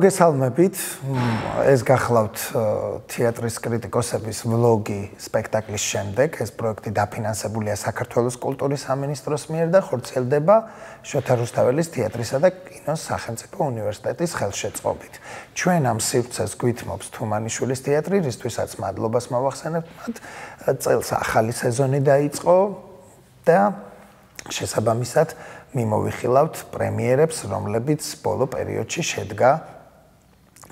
მოგესალმებით. ეს გახლავთ თეატრის კრიტიკოსების ვლოგი სპექტაკლის შემდეგ. ეს პროექტი დაფინანსებულია საქართველოს კულტურის სამინისტროს მიერ და ხორციელდება შოთა რუსთაველის თეატრისა და კინოს სახელმწიფო უნივერსიტეტის ხელშეწყობით. ჩვენ ამ სივრცეს გვითმობს თუმანიშვილის თეატრი, რისთვისაც მადლობას მოვახსენებთ მათ. წელს ახალი სეზონი დაიწყო და შესაბამისად მიმოვიხილავთ პრემიერებს, რომლებიც ბოლო პერიოდში შედგა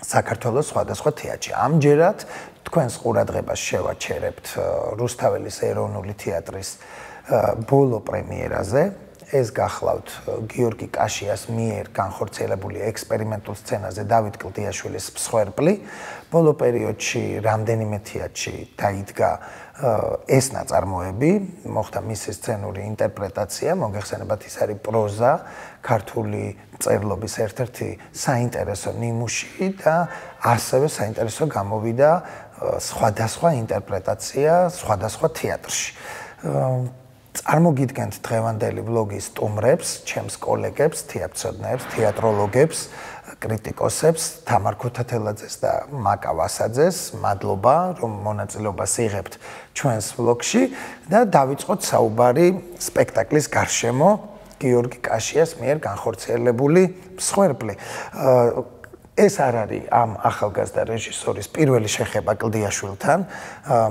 საქართველოს სხვადასხვა თეატრში. ამჯერად თქვენს ყურადღებას შევაჩერებთ რუსთაველის ეროვნული თეატრის ბოლო პრემიერაზე. ეს გახლავთ გიორგი კაშიას მიერ განხორციელებული ექსპერიმენტულ სცენაზე დავით კლდიაშვილის მსხვერპლი. ბოლო პერიოდში რამდენიმე თეატრში დაიდგა ეს ნაწარმოები, მოხდა მისი სცენური ინტერპრეტაცია, მოგეხსენებათ ის არის პროზა, ქართული მწერლობის ერთ-ერთი საინტერესო ნიმუში და ასევე საინტერესო გამოვიდა სხვადასხვა ინტერპრეტაცია სხვადასხვა თეატრში. წარმოგიდგენთ დღევანდელი ვლოგის სტუმრებს, ჩემს კოლეგებს, თეატრმცოდნეებს, თეატროლოგებს, კრიტიკოსებს, თამარ ქუთათელაძეს და მაკა ვასაძეს. მადლობა, რომ მონაწილეობას იღებთ ჩვენს ვლოგში და დავიწყოთ საუბარი სპექტაკლის გარშემო გიორგი კაშიას მიერ განხორციელებული მსხვერპლი. ეს არ არის ამ ახალგაზრდა რეჟისორის პირველი შეხება კლდიაშვილთან.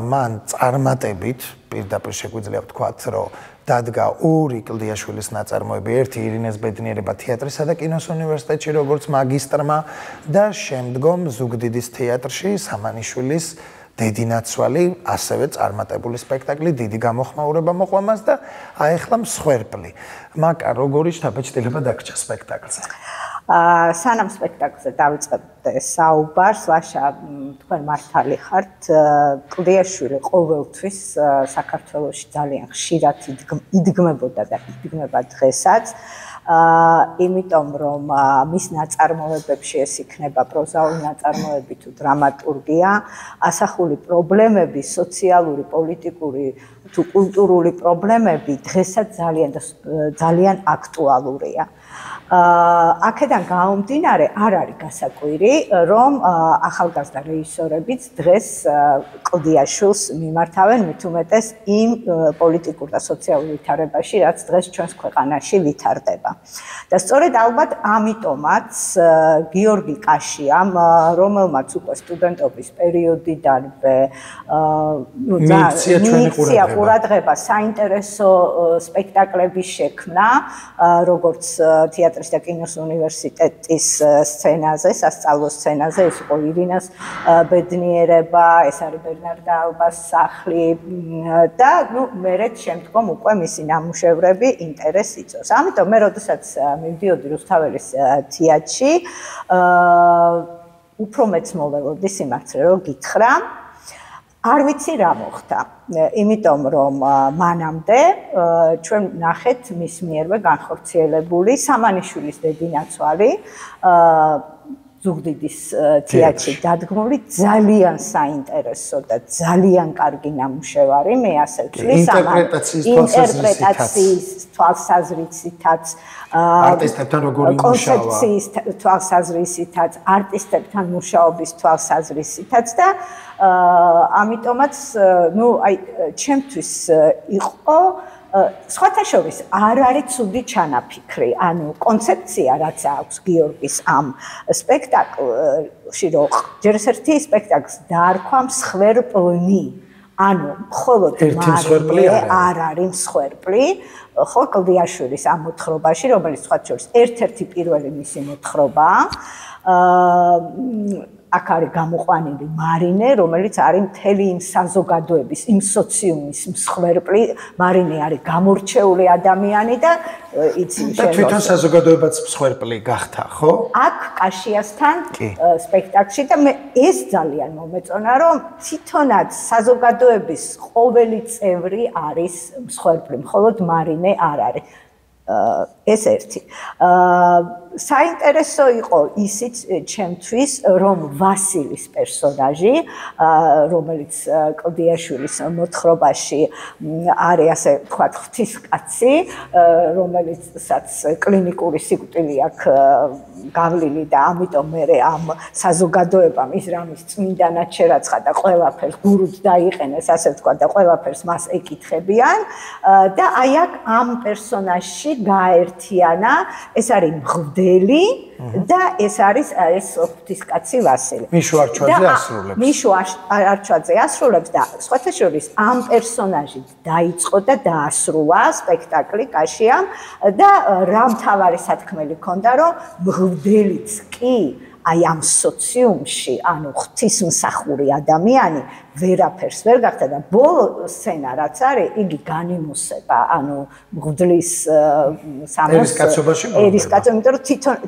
მან წარმატებით პირდაპირ შეგვიძლია ვთქვათ, რომ დადგა ორი კლდიაშვილის ნაწარმოები, ერთი ირინეს ბედნიერება თეატრისა და კინოს უნივერსიტეტში როგორც მაგისტრმა და შემდგომ ზუგდიდის თეატრში სამანიშვილის დედინაცვალი, ასევე წარმატებული სპექტაკლი, დიდი გამოხმაურება მოყვა მას და აეხლა მსხვერპლი. მაკა, როგორი შთაბეჭდილება დაგჭა სპექტაკლზე? სანამ სპექტაკლზე დავიწყებთ საუბარს, ლაშა, თქვენ მართალი ხართ, კლდიაშვილი ყოველთვის საქართველოში ძალიან ხშირად იდგმებოდა და იდგმება დღესაც. იმიტომ რომ მის ნაწარმოებებში ეს იქნება პროზაული ნაწარმოები თუ დრამატურგია, ასახული პრობლემები, სოციალური, პოლიტიკური თუ კულტურული პრობლემები დღესაც ძალიან აქტუალურია. აქედან გამომდინარე არ არის გასაკვირი, რომ ახალგაზრდა რეჟისორებიც დღეს კლდიაშვილს მიმართავენ მით უმეტეს იმ პოლიტიკურ და სოციალურ ვითარებაში, რაც დღეს ჩვენს ქვეყანაში ვითარდება. და სწორედ ალბათ ამიტომაც გიორგი კაშიამ, რომელმაც უკვე სტუდენტობის პერიოდიდანვე მიიქცია ყურადღება საინტერესო სპექტაკლების შექმნა, როგორც თეატრის და კინოს უნივერსიტეტის სცენაზე, სასწავლო სცენაზე, ეს იყო ირინას ბედნიერება, ეს არის ბერნარდა ალბას სახლი და მერე შემდგომ უკვე მისი ნამუშევრები ინტერესს იწვევს. ამიტომ მე როდესაც მივდიოდი რუსთაველის თეატრში, უფრო მეც მოველოდი სიმართლე რომ გითხრა. არ ვიცი რა მოხდა, იმიტომ რომ მანამდე ჩვენ ნახეთ მის მიერვე განხორციელებული სამანიშვილის დედინაცვალი ზუგდიდის თეატრში დადგმული ძალიან საინტერესო და ძალიან კარგი ნამუშევარი, მე ასე ვთვლი, ინტერპრეტაციის თვალსაზრისითაც, არტისტებთან როგორი მუშაობა, კონცეფციის თვალსაზრისითაც, არტისტებთან მუშაობის თვალსაზრისითაც და ამიტომაც, ჩემთვის იყო სხვათა შორის არ არის ცუდი ჩანაფიქრი, კონცეფცია რაც აქვს გიორგის ამ სპექტაკლში, რომ ჯერ ერთი სპექტაკლს დაარქვა მსხვერპლნი, მხოლოდ მარიე არ არის მსხვერპლი, ხო, კლდიაშვილის ამ მოთხრობაში, რომელიც სხვათა შორის ერთ-ერთი პირველი მისი მოთხრობაა. აქ არის გამოყვანილი მარინე, რომელიც არის მთელი იმ საზოგადოების, იმ სოციუმის მსხვერპლი. მარინე არის გამორჩეული ადამიანი და იცი თვითონ საზოგადოებაც მსხვერპლი გახდა, ხო? აქ კაშიასთან სპექტაკლში და მე ეს ძალიან მომეწონა, რომ თვითონაც საზოგადოების ყოველი წევრი არის მსხვერპლი, მხოლოდ მარინე არ არის. ეს ერთი. საინტერესო იყო ისიც ჩემთვის, რომ ვასილის პერსონაჟი, რომელიც კლდიაშვილის მოთხრობაში არის ასე ვთქვათ ღვთისკაცი, რომელიცაც კლინიკური სიკვდილი აქვს გავლილი და ამიტომ მე ამ საზოგადოებამ ის რამის წმინდა ნაჩერაცხა და ყველაფერს გურუც დაიყენეს, ასე ვთქვათ და ყველაფერს მას ეკითხებიან და აი აქ ამ პერსონაჟში გააერთიანა ეს არის მღვდელი და ეს არის ეს ღვთისკაცი ვასილი. მიშო არჩვაძე ასრულებს. მიშო არჩვაძე ასრულებს და სხვათა შორის ამ პერსონაჟით დაიწყო და დაასრულა სპექტაკლი კაშიამ და რა მთავარი სათქმელი ჰქონდა რომ მღვდელიც კი აი ამ სოციუმში, ანუ ღვთისმსახური ადამიანი ვერაფერს ვერ გახდა და ბოლო სცენა რაც არის, იგი განიმუსება, ანუ მღვდლის ერისკაცობაში ერისკაცო, იმიტომ რომ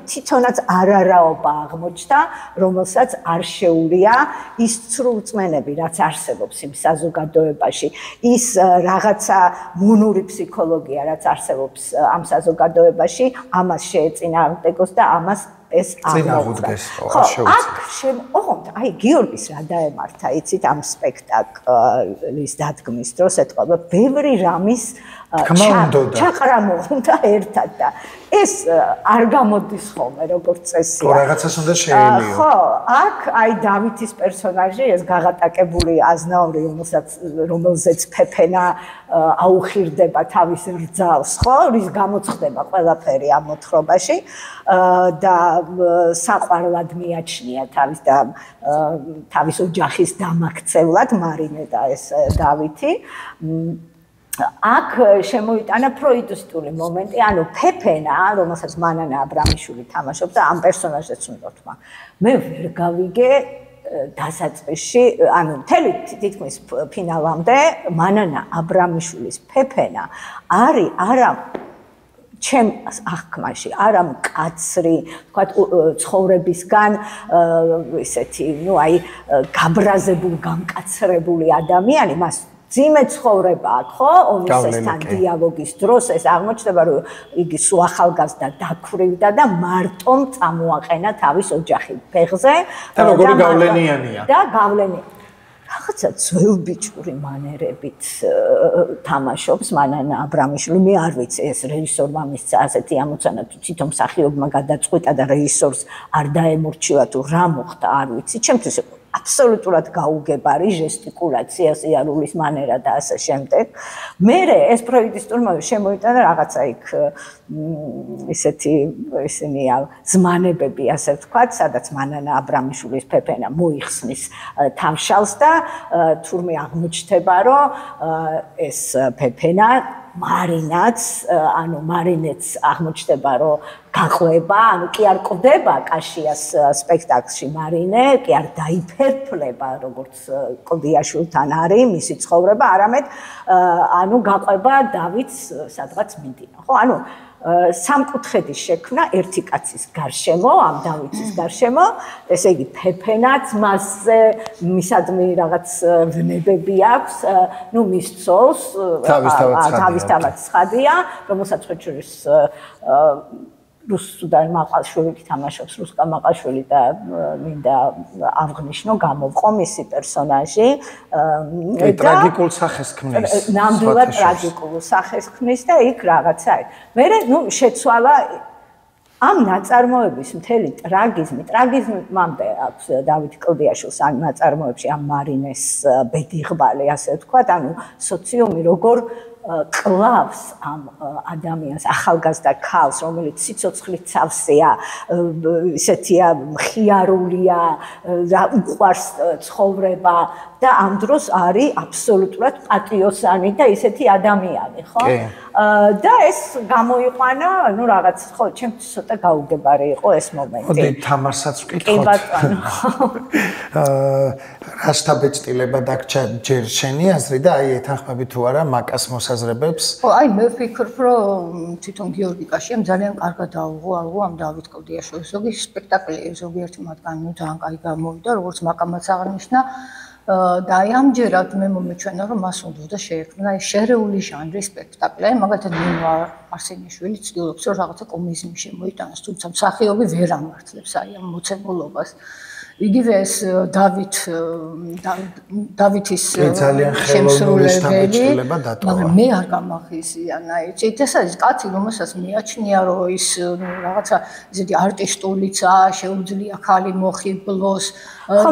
თვითონაც არარაობა აღმოჩნდა, რომელსაც არ შეუძლია ის ცრურწმენები, რაც არსებობს იმ საზოგადოებაში, ის რაღაცა მონური ფსიქოლოგია, რაც არსებობს ამ საზოგადოებაში, ამას შეეწინააღმდეგოს და ამას ეს აღუდგეს ხო, აქ ოღონდ აი გიორგის რა დაემართა, იცით ამ სპექტაკლის დადგმის დროს ეთქვა, ბევრი რამის ჩაყრა მოხდა ერთად და ეს არ გამოდის ხოლმე როგორც წესია. რაღაცას უნდა შეელიო. ხო, აქ აი დავითის პერსონაჟი ეს გაღატაკებული აზნაური, რომელზეც ფეფენა აუხირდება თავის რძალს, ხო, რის გამოც ხდება ყველაფერი ამ მოთხრობაში და საყვარლად მიაჩნია თავის და თავის ოჯახის დამაქცევლად მარინე და ეს დავითი. აქ შემოიტანა ფროიდისტული მომენტი, ანუ ფეფენა, რომელსაც მანანა აბრამიშვილი თამაშობს და ამ პერსონაჟებს უნდა ვთქვა. მე ვერ გავიგე დასაწყისში, ანუ მთელი თითქმის ფინალამდე მანანა აბრამიშვილის ფეფენა არის არა ჩემ აღქმაში, არა მკაცრი, თქვათ ცხოვრებისგან ისეთი, ნუ აი გაბრაზებული, გამკაცრებული ადამიანი, მას ძიმე ცხოვრება აქვს, ხო? ომისთან დიალოგის დროს ეს აღმოჩნდება, რომ იგი სულ ახალგაზრდა დაქვრივდა და მარტომ წამოაყენა თავის ოჯახის ფეხზე და როგორი გავლენიანია. და გავლენიანი. რაღაცა ძველბიჭური მანერებით თამაშობს მანანა აბრამიშვილი. მე არ ვიცი, ეს რეჟისორმა მისცა ასეთი ამოცანა, თუ თვითონ მსახიობმა გადაწყვიტა და რეჟისორს არ დაემორჩილა თუ რა მოხდა, არ ვიცი. ჩემთვის აბსოლუტურად გაუგებარი ჟესტიკულაცია, სიარულის მანერა და ასე შემდეგ. მერე ეს ფროიდისტურმა შემოიტანა რაღაცა იქ ისეთი ისინია ზმანებები, ასე ვთქვათ, სადაც მანანა აბრამიშვილის ფეფენა მოიხსნის თავშალს და თურმე აღმოჩნდება, რომ ეს ფეფენა მარინაც, ანუ მარინეც აღმოჩნდება, რომ გაყვება, ანუ კი არ ყვდება კაშიას სპექტაკლში მარინე, კი არ დაიფერფლება, როგორც კლდიაშვილთან არის მისი ცხოვრება, არამედ ანუ გაყვება დავითს სადღაც მიდინა. ხო, ანუ სამკუთხედის შექმნა ერთი კაცის გარშემო, ამ დავითის გარშემო, ესე იგი ფეფენაც მასზე მისადმი რაღაც ვნებები აქვს, ნუ მის ცოლს თავისთავად ცხადია, რომელსაც ხოჭურის რუსუდან მაყაშვილი თამაშობს, რუსკა მაყაშვილი და მინდა აღნიშნო გამოვყო მისი პერსონაჟი და ტრაგიკულ სახეს ქმნის. ნამდვილად ტრაგიკულ სახეს ქმნის და იქ რაღაცა არის. მე ნუ შეცვალა ამ ნაწარმოების მთელი ტრაგიზმამდე აქვს დავით კლდიაშვილს ამ ნაწარმოებში ამ მარინეს ბედიღბალი, ასე ვთქვათ, ანუ სოციუმი როგორ კლავს ამ ადამიანს, ახალგაზრდა ქალს, რომელიც სიცოცხლით სავსეა, ისეთია მხიარულია, უყვარს ცხოვრება და ამ დროს არის აბსოლუტურად პატრიოტანი და ისეთი ადამიანი, ხო? და ეს გამოიყვანა, ну რაღაც, ხო, ჩემთვის ცოტა გაუგებარი იყო ეს მომენტი. მოდი თამარსაც ვკითხოთ. კი ბატონო. რასთა ბეჭდილება დაგჭა ჯერ შენი აზრი და აი ეთანხმები თუ არა მაკას მოსაზრებებს? ხო, აი მე ვფიქრობ, რომ თვითონ გიორგი კაშიამ ძალიან კარგად აუღო ამ დავით კლდიაშვილის ზოგი სპექტაკლი, ზოგიერთი მათგანი ძალიან კაი გამოვიდა, როგორც მაკამაც აღნიშნა. და ამჯერად მე მომეჩვენა რომ მას უნდა შეექმნა შერეული ჟანრის სპექტაკლი. მაგალითად ნინო არსენიშვილი ცდილობს რომ რაღაცა კომიზმი შემოიტანოს, თუმცა მსახიობი ვერ ამართლებს ამ მოცემულობას. იგივე ეს დავითის შემსრულებელი, მაგრამ მე არ გამახიზიანა, იცით, ეს არის კაცი, რომელსაც მიაჩნია, რომ ის რაღაცა ისეთი არტისტულიცაა, შეუძლია ხალი მოხიბლოს. ხო,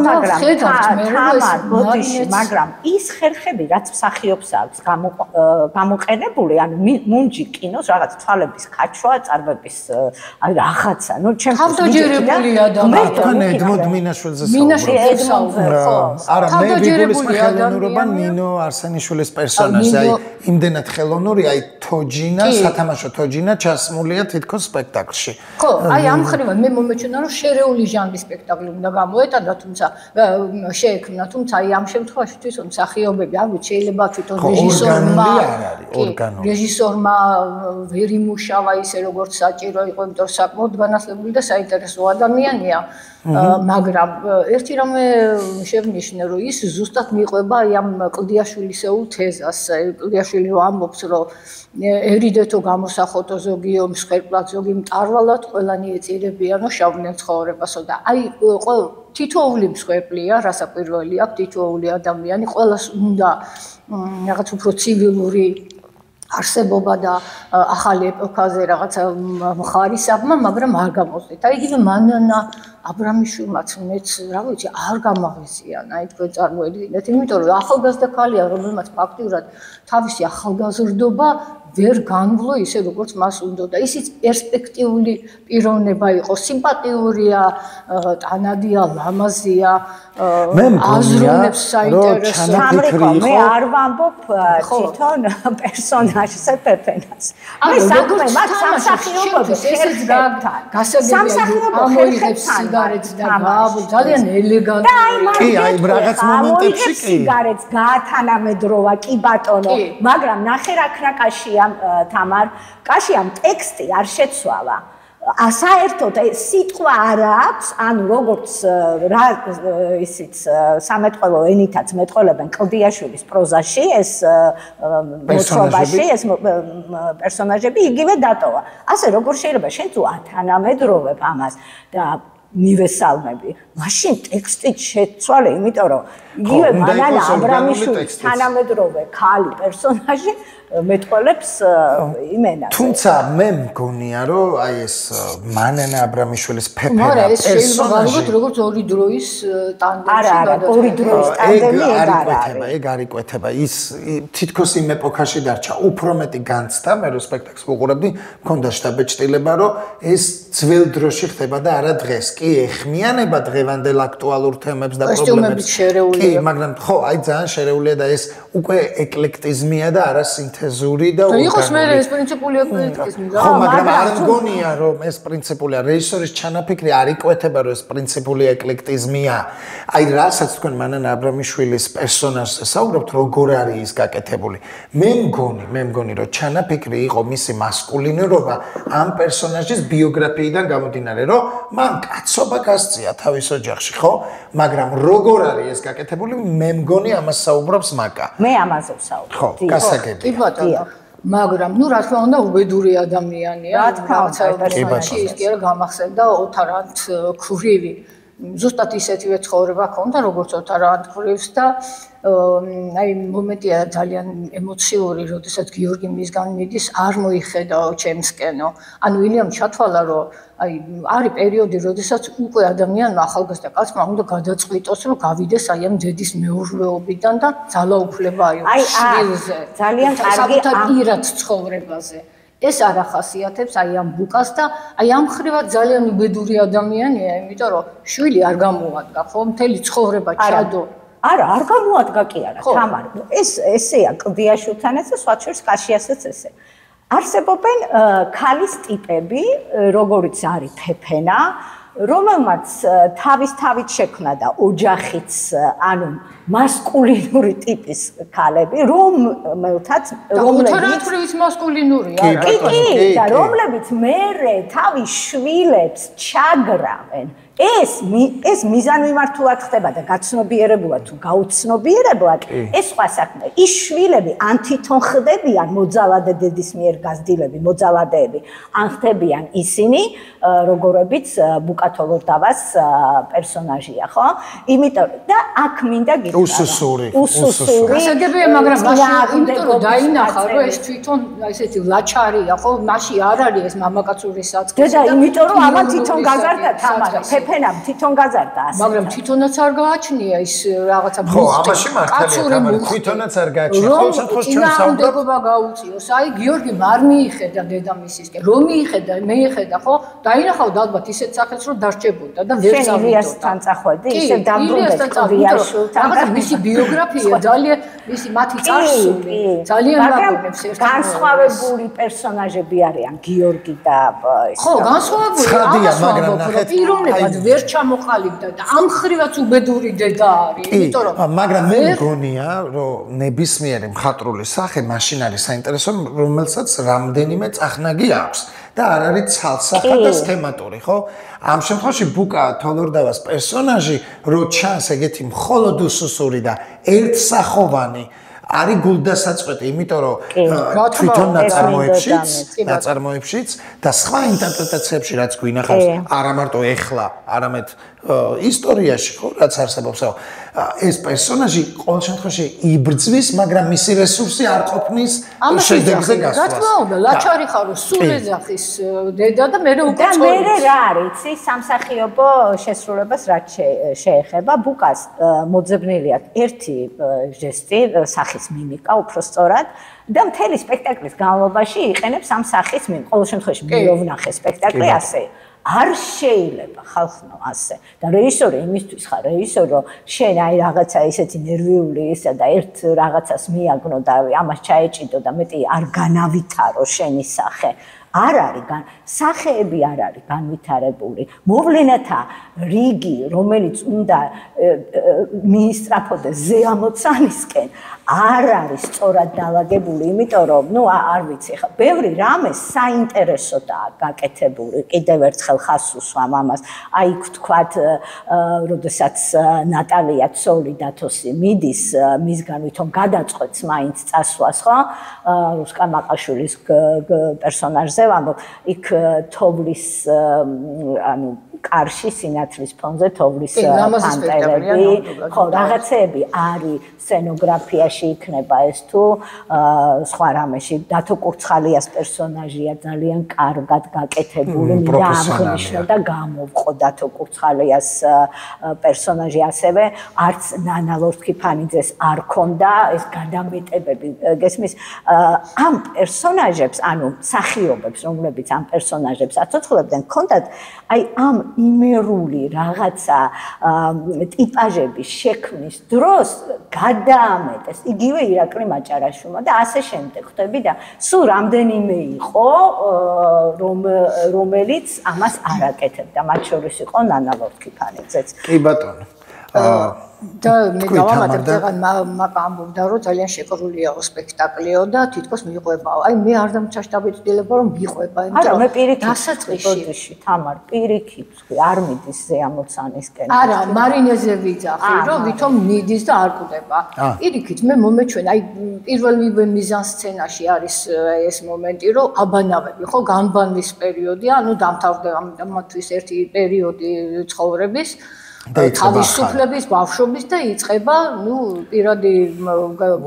მაგრამ ის ხერხები, რაც მსახიობს აქვს გამოყენებული, ანუ მუნჯი კინოს რაღაც თვალების ხაჩვა, წარბების აი რაღაცა, ნუ ჩემს თავდაჯერებული ადამიანი. არა, მე ვიგულისხმე ხელოვნურობა ნინო არსენიშვილის პერსონაჟი, აი იმდენად ხელოვნური, აი თოჯინა, სათამაშო თოჯინა ჩასმულია თითქოს სპექტაკლში. ხო, აი ამ ხრივად მე მომეჩვენა რომ შერეული ჟანრის სპექტაკლი უნდა გამოეტანა, თუმცა შეექმნა, თუმცა აი ამ შემთხვევაში თვითონ მსახიობები, ანუ შეიძლება თვითონ რეჟისორმა ვერ იმუშავა ისე როგორც საჭირო იყო, იმიტომ რომ საკმაოდ განათლებული და საინტერესო ადამიანია. მაგრამ ერთი რამე შევნიშნე, რომ ის ზუსტად მიყვება ამ კლდიაშვილისეულ თეზას. კლდიაშვილი რომ ამბობს, რომ ერიდეთო გამოსახოთო ზოგიო მსხვერპლად, ზოგი მტარვალად, ყველანი ეწირებიანო შავდნენ ცხოვრებასო და აი თითოეული მსხვერპლია, რასაკვირველი აქვს თითოეული ადამიანი, ყველას უნდა რაღაც უფრო ცივილური არსებობა და ახალი ეპოქაზე რაღაცა მხარისაბმა, მაგრამ არ გამოსდით. აი იგივე მანანა აბრამიშვილმაც მეც რა ვიცი არ გამაღიზიანა აი თქვენ წარმოედგინეთ, იმიტომ რომ ახალგაზრდა ქალია, რომელმაც ფაქტიურად თავისი ახალგაზრდობა ვერ განვლო ისე როგორც მას უნდა და ისიც პერსპექტიული პიროვნება იყო, სიმპათიურია, ტანადია, ლამაზია, აზროვნებს საინტერესო. მე არ ვამბობ თვითონ პერსონაჟზე პეპენას. მე საქმე მაგ სამსახიობოებს ესეც გასაგებია ამოიღებს სიგარეტს და ძალიან ელეგანტური. კი, აი რაღაც მომენტებში კი. სიგარეტს გაათანამედროვა, კი ბატონო, მაგრამ ნახე რა ქრაკაშია თამარ, კაშიამ ტექსტი არ შეცვალა. საერთოდ სიტყვა არ აქვს, ანუ როგორც რა ისიც სამეთყველო ენითაც მეტყველებენ კლდიაშვილის პროზაში, ეს მოთხრობაში, ეს პერსონაჟები იგივე დატოვა. ასე როგორ შეიძლება შენ თუ ათანამედროვებ ამას და ნივესალმები. მაშინ ტექსტით შეცვალე, იმიტომ რომ იგივე მანანა აბრამიშვილის თანამედროვე ქალი პერსონაჟი მეტყველებს იმენას. თუმცა მე მგონია, რომ აი ეს მანანა აბრამიშვილის ფეფენა პერსონაჟი როგორც ორი დროის ტანდემი. არა, ორი დროის ტანდემი ეგ არ იკვეთება. ის თითქოს იმ ეპოქაში დარჩა. უფრო მეტი განცდა, მე რო სპექტაკლს ვუყურებდი, მქონდა შთაბეჭდილება, რომ ეს ძველ დროში ხდება და არა დღეს. კი, ეხმიანება დღევანდელ აქტუალურ თემებს და პრობლემებს. კი, მაგრამ ხო, აი ძალიან შერეულია და ეს უკვე ეკლექტიზმია და არა სინთეზური და იყოს მე ეს პრინციპული ეკლექტიზმი რა. ხო, მაგრამ არ მგონია რომ ეს პრინციპულია. რეჟისორის ჩანაფიქრი არ იკვეთება რომ ეს პრინციპული ეკლექტიზმია. აი რასაც თქვენ მანანა აბრამიშვილის პერსონაჟზე საუბრობთ, როგორ არის ის გაკეთებული. მე მგონი რომ ჩანაფიქრი იყო მისი მასკულინურობა ამ პერსონაჟის ბიოგრაფიიდან გამომდინარე, რომ მან კაცობა გასწია თავის ოჯახში, ხო? მაგრამ როგორ არის ეს გაკეთებული, მე მგონი ამას საუბრობს მაკა. მე ამაზე ვსაუბრობ. ხო, გასაგებია. მაგრამ ნუ რა თქმა უნდა უბედური ადამიანია. რა თქმა უნდა, ის კი არა გამახსენდა ოთარანთ ქურივი. ზუსტად ისეთივე ცხოვრება ჰქონდა, როგორც ოთარანთ ქურივს და აი მომენტია ძალიან ემოციური, როდესაც გიორგი მისგან მიდის, არ მოიხედაო ჩემსკენო. ანუ ვილიამ ჩათვალა, რომ აი არის პერიოდი, როდესაც უკვე ადამიანმა ახალგაზრდა კაცმა უნდა გადაწყვიტოს, რომ გავიდეს აი ამ დედის მეურვეობიდან და ძალაუფლება აიღოს შვილზე. ძალიან კარგი პირად ცხოვრებაზე. ეს არ ახასიათებს აი ამ ბუკას და აი ამ ხრივად ძალიან უბედური ადამიანია, იმიტომ რომ შვილი არ გამოადგა, ხო, მთელი ცხოვრება ჩადო. არა, არ გამოადგა კი არა, თამარ. ესეა კლდიაშვილთანაც და სხვაჩვენს კაშიასაც ესე. არსებობენ ქალის ტიპები, როგორიც არის ფეფენა, რომელმაც თავის თავით შექმნა და ოჯახიც, ანუ მასკულინური ტიპის ქალები, რომელთაც რომლებიც მასკულინურია. კი, და რომლებიც მერე თავის შვილებს ჩაგრავენ. ეს მიზანმიმართულად ხდება და გაცნობიერებულად თუ გაუცნობიერებლად, ეს სხვა საქმე. ის შვილები ან თვითონ ხდებიან მოძალადე დედის მიერ გაზრდილები, მოძალადეები, ან ხდებიან ისინი, როგორებიც ბუკათოლორდავას პერსონაჟია, ხო? იმიტომ და აქ მინდა გითხრა. უსუსური. ასაგებია, მაგრამ იმიტომ რომ დაინახა, რომ ეს თვითონ ესეთი ლაჩარია, ხო? მაშინ არ არის ეს მამაკაცური საწყისი. და იმიტომ რომ ამან თვითონ გაზარდა თამარა. ფენამ თვითონ გაზარდა ასე. მაგრამ თვითონაც არ გააჩნია ის რაღაცა ხო, ამაში მართალია, თვითონაც არ გააჩნია. ხოლმე შემთხვევაში ჩვენ საუბრობ გაუწიოს. აი, გიორგი არ მიიხედა დედამისისკენ. რომ მიიხედა, მეიხედა, ხო? დაინახავდა ალბათ ისეთ სახელს, რომ დარჩებოდა და ვერ წავიდა. ილიასთან წახვედი, ისე დამბრუნდა კრიაშულთან. რაღაცა მისი ბიოგრაფია ძალიან მისი მათი წარსული ძალიან მაგონებს ერთად. განსხვავებული პერსონაჟები არიან გიორგი და ეს. ხო, განსხვავებული, მაგრამ ნახეთ, პიროვნებად ვერ ჩამოყალიბდა და ამ ხრივაც უბედური დედა არის, იმიტომ რომ მაგრამ მე მგონია, რომ ნებისმიერი მხატვრული სახე მაშინ არის საინტერესო, რომელსაც რამდენიმე წახნაგი აქვს და არ არის ცალსახა და სქემატური, ხო? ამ შემთხვევაში ბუკა თოლორდავას პერსონაჟი რო ჩანს ეგეთი მხოლოდ უსუსური და ერთსახოვანი არის გულდასაწყვეტი, იმიტომ რომ თვითონ ნაწარმოებშიც და სხვა ინტერპრეტაციებში რაც გვინახავს, არა მარტო ეხლა, არამედ ისტორიაში, ხო, რაც არსებობს, ეს პერსონაჟი ყოველ შემთხვევაში იბრძვის, მაგრამ მისი რესურსი არ ყოფნის შედეგზე გასვლას. რა თქმა უნდა, ლაჩარი ხარო, სულ ეძახის დედა და მე უკვე და მე რა არის, სამსახიობო შესრულებას რაც შეეხება, ბუკას მოძებნილი აქვს ერთი ჟესტი, სახის მიმიკა, უფრო სწორად. და მთელი სპექტაკლის განმავლობაში იყენებს ამ სახის მიმიკა. ყოველ შემთხვევაში მეოვნახე სპექტაკლი ასე. არ შეიძლება ხალხო ასე და რეჟისორი იმისთვის ხარ რეჟისორი რომ შენ აი რაღაცა ისეთი ნერვიული ისა და ერთ რაღაცას მიაგნო და ამას ჩაეჭიდო და მეტი არ განავითარო შენი სახე არ არის სახეები არ არის განვითარებული მოვლენათა რიგი რომელიც უნდა მიისწრაფოდეს ზეამოცანისკენ არ არის სწორად დალაგებული იმიტომ რომ ნუ არ ვიცი ხა ბევრი რამე საინტერესოდაა გაკეთებული კიდევ ერთხელ ხას უსვამ ამას აი თქვათ როდესაც ნატალია ცოლი დათოსი მიდის მისგან ვითომ გადაწყვეტს მაინც წასვლას ხო რუსკა მაყაშვილის პერსონაჟზე ვამბობ იქ თოვლის ანუ კარში სინათლის ფონზე თოვლის პანტერები ხო რაღაცები არის სცენოგრაფიაში იქნება ეს თუ სხვა რამეში დათო კურცხალიას პერსონაჟია ძალიან კარგად გაკეთებული და აღნიშნო და გამოვყო დათო კურცხალიას პერსონაჟი ასევე არც ნანა ლორთქიფანიძეს არ ქონდა ეს გადამეტებები გესმის ამ პერსონაჟებს ანუ სახიობებს რომლებიც ამ პერსონაჟებს აცოცხლებდნენ ქონდათ აი ამ იმერული რაღაცა ტიპაჟების შექმნის დროს გადაამეტეს იგივე ირაკლი მაჭარაშვილმა და ასე შემდეგ ხვდები და სულ რამდენიმე იყო რომელიც ამას არ აკეთებდა მათ შორის იყო ნანა ლორთქიფანიძეც კი ბატონო და მე დავამატებ მაკა ამბობდა რომ ძალიან შეკრულიაო სპექტაკლიო და თითქოს მიყვებაო აი მე არ დამჩაშტაბეჭდილება რომ მიყვება არა მე პირიქით დასაწყისში თამარ პირიქით არ მიდის ზეამოცანისკენ არა მარინეზე ვიძახი რომ ვითომ მიდის და არ კვდება პირიქით მე მომეჩვენა აი პირველივე მიზანსცენაში არის ეს მომენტი რომ აბანავები ხო განბანვის პერიოდია ანუ დამთავრდება მათთვის ერთი პერიოდი ცხოვრების თავისუფლების ბავშვობის და იწყება ნუ პირადი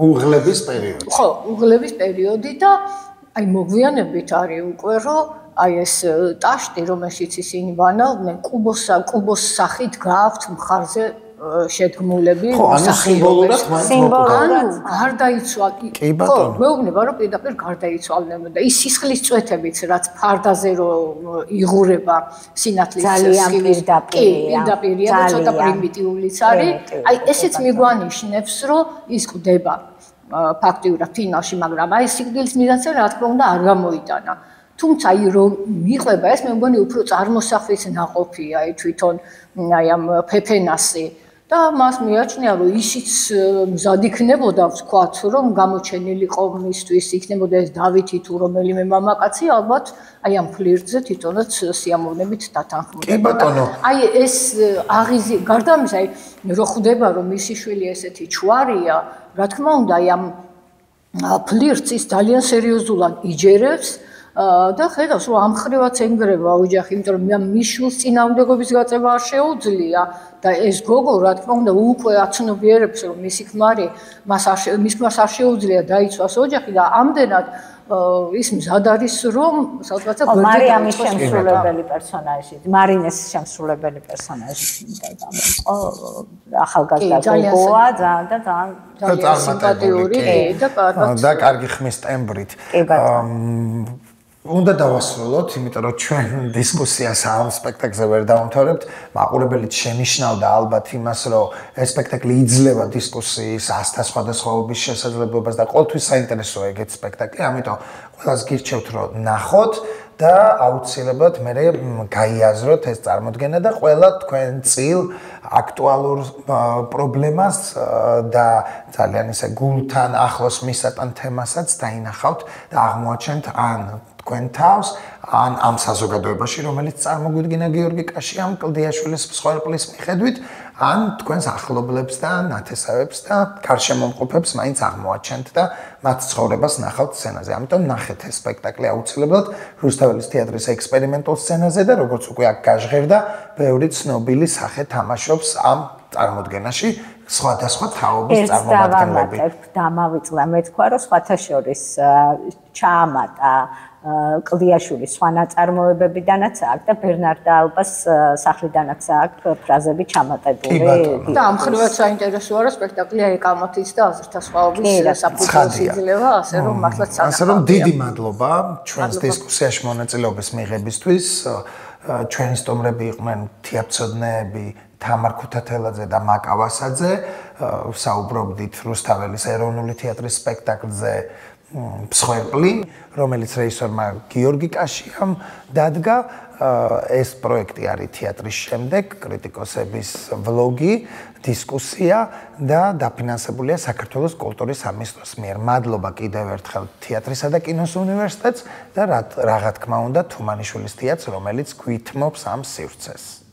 უღლების პერიოდი ხო უღლების პერიოდი და აი მოგვიანებით არის უკვე რომ აი ეს ტაშტი რომელშიც ისინი ვანალდნენ კუბოს სახით გააქვთ მხარზე შედგმულები სახიობურად ანუ გარდაიცვალ ხო მეუბნება რომ პირდაპირ გარდაიცვალნენ და ის სისხლის წვეთებიც რაც ფარდაზე რომ იღურება სინათლის ძალიან პირდაპირია და ცოტა პრიმიტიულიც არის აი ესეც მიგვანიშნებს რომ ის კვდება ფაქტიურად ფინალში მაგრამ აი სიგრძის მიზანზე რა თქმა უნდა არ გამოიტანა თუმცა აი რომ მიყვება ეს მე მგონი უფრო წარმოსახვის ნაყოფია აი თვითონ აი ამ ფეფენასი და მას მიაჩნია, რომ ისიც მზად იქნებოდა ვთქვათ, რომ გამოჩენილიყო მისთვის იქნებოდა ეს დავითი თუ რომელიმე მამაკაცი, ალბათ აი ამ ფლირტზე თვითონაც სიამოვნებით დათანხმდა. კი ბატონო. აი ეს აღიზი, გარდა ამისა, აი რო ხვდება, რომ მისი შვილი ესეთი ჩვარია, რა თქმა უნდა, აი ამ ფლირტს ის ძალიან სერიოზულად იჯერებს და ხედავს, რომ ამხრივაც ენგრევა ოჯახი, იმიტომ რომ მის შვილს წინააღმდეგობის გაწევა არ შეუძლია და ეს გოგო, რა თქმა უნდა, უკვე აცნობიერებს, რომ მისი ქმარი მას არ შეუძლია დაიცვას ოჯახი და ამდენად ის მზად არის, რომ სადღაცა მარიამის შემსრულებელი პერსონაჟი, მარინეს შემსრულებელი პერსონაჟი ახალგაზრდა გოგოა და ძალიან სიმპათიური და კარგი ხმის ტემბრით. უნდა დავასრულოთ, იმიტომ რომ ჩვენ დისკუსიას ამ სპექტაკლზე ვერ დავამთავრებთ. მაყურებელიც შენიშნავდა ალბათ იმას, რომ ეს სპექტაკლი იძლევა დისკუსიის ასთა სხვადასხვაობის შესაძლებლობას და ყოველთვის საინტერესოა ეგეთ სპექტაკლი, ამიტომ ყველას გირჩევთ, რომ ნახოთ და აუცილებლად მე გაიაზროთ ეს წარმოდგენა და ყველა თქვენ წილ აქტუალურ პრობლემას და ძალიან ისე გულთან ახლოს მისატან თემასაც დაინახავთ და აღმოაჩენთ ან თქვენ თავს ან ამ საზოგადოებაში, რომელიც წარმოგვიდგინა გიორგი კაშიამ კლდიაშვილის მსხვერპლის მიხედვით, ან თქვენს ახლობლებს და ნათესავებს და გარშემომყოფებს მაინც აღმოაჩენთ და მათ ცხოვრებას ნახავთ სცენაზე. ამიტომ ნახეთ ეს სპექტაკლი აუცილებლად რუსთაველის თეატრის ექსპერიმენტულ სცენაზე და როგორც უკვე აქ გაჟღერდა, ბევრი ცნობილი სახე თამაშობს ამ წარმოდგენაში. სხვადასხვა თაობის წარმომადგენლები. დამავიწყდა მე თქვა, რომ სხვათა შორის ჩაამატა კლდიაშვილის სხვა ნაწარმოებებიდანაც აქ და ბერნარდა ალბას სახლიდანაც აქ ფრაზები ჩამატებული. და ამხრივად საინტერესოა, რომ სპექტაკლი ეკამათის და აზრთა სხვაობის საფუძველს იძლევა, ასე რომ მართლაც სანახავია. ასე რომ დიდი მადლობა ჩვენს დისკუსიაში მონაწილეობის მიღებისთვის. ჩვენი სტუმრები იყვნენ თეატრწოდნეები თამარ ქუთათელაძე და მაკა ვასაძე. საუბრობდით რუსთაველის ეროვნული თეატრის სპექტაკლზე მსხვერპლი, რომელიც რეჟისორმა გიორგი კაშიამ დადგა. ეს პროექტი არის თეატრის შემდეგ, კრიტიკოსების ვლოგი, დისკუსია და დაფინანსებულია საქართველოს კულტურის სამინისტროს მიერ. მადლობა კიდევ ერთხელ თეატრისა და კინოს უნივერსიტეტს და რა თქმა უნდა თუმანიშვილის თეატრს, რომელიც გვითმობს ამ სივრცეს.